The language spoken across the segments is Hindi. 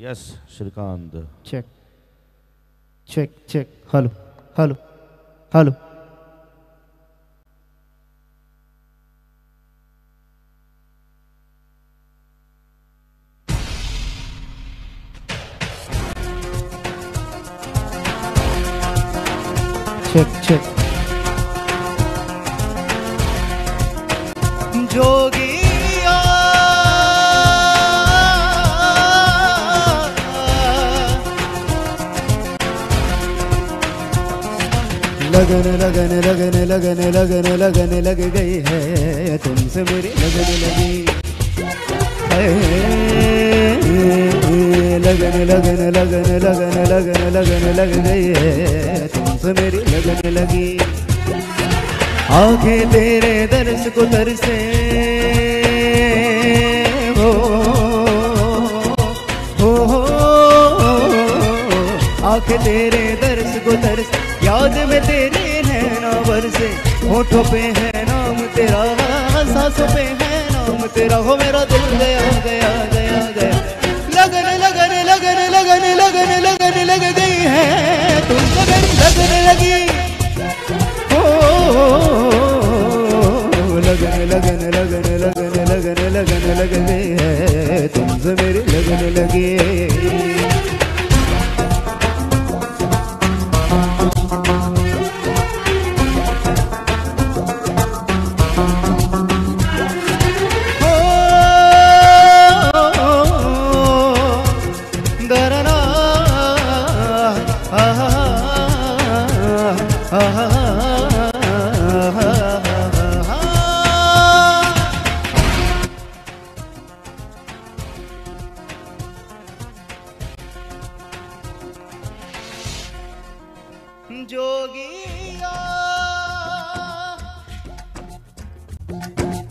yes Shrikant check check check hello hello hello check check जोगिया लगन लगन लगन लगन लगन लगन लग गई है तुमसे मेरी लगन लगी है लगन लगन लगन लगन लगन लगन लग गई है तुमसे मेरी लगन लगी आंखें तेरे दर्श को तरसे हो आंखें तेरे दर्श को तरस याद में तेरे नैना बरसे होठों पे है नाम तेरा सांसों पे है नाम तेरा हो मेरा दिल गया गया गया गया लगन लगन लगन लगन लगन लगन लग गई है तुमसे मेरी लगन लगी लगन लगन लगन लगन लगन लगन लग गई है तुमसे मेरी लगन लगी जोगिया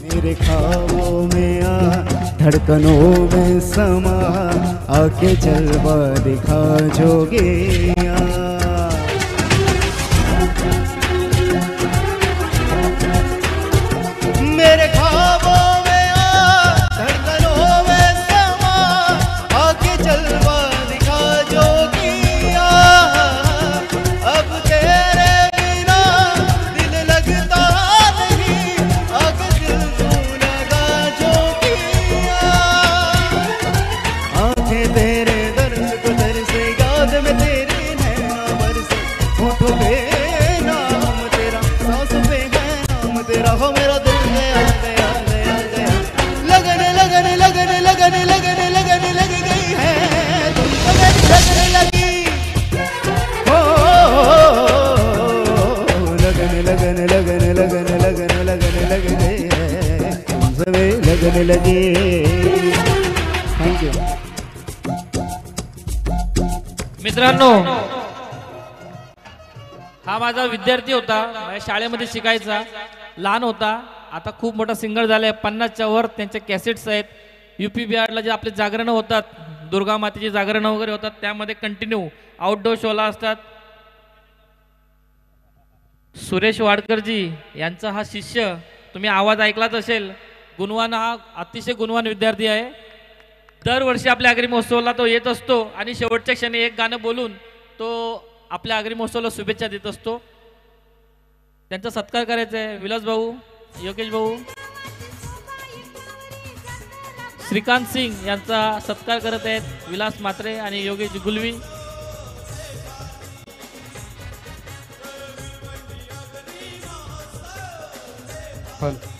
मेरे ख्वाबों में आ धड़कनों में समा आके जलवा दिखा जोगिया मेरे ख्वाबों में आ धड़कनों में समा आके जलवा दिखा जोगिया अब तेरे बिना दिल लगता नहीं अब दिल तू लगा जोगिया आंखें तेरे दर्द को तरसे याद में तेरे नैना बरसे होठों पे नाम तेरा सांसों पे है नाम तेरा हो मेरा दिल गया गया गया गया लगन लगन लगन लगन लगन लगन लग गई है तुमको मेरी लगन लगी लगन लगन लगन लगन लगन लगन लग गई है तुमसे मेरी लगन लगी थैंक यू मित्रांनो हा माझा विद्यार्थी होता माझ्या शाळेमध्ये शिकायचा लहान होता आता खूप मोठा सिंगर झालाय 50च्या वर त्यांचे कॅसेट्स आहेत यूपी बिहारला जे आपले जागरण होतात दुर्गा मातेची जागरण वगैरे होतात त्यामध्ये कंटिन्यू आउटडोर शोला असतात सुरेश वाडकरजी यांचा हा शिष्य तुम्ही आवाज ऐकलाच असेल गुणवान हा अतिशय गुणवान विद्यार्थी आहे दरवर्षी आपल्या आगरी महोत्सवाला तो येत असतो आणि शेवटच्या क्षणी एक गाणं बोलून तो आपल्या आगरी महोत्सवाला शुभेच्छा देत असतो त्यांचा सत्कार करायचा आहे विलास भाऊ योगेश भाऊ श्रीकांत सिंग यांचा सत्कार करत आहेत विलास मात्रे आणि योगेश गुलवी हॅलो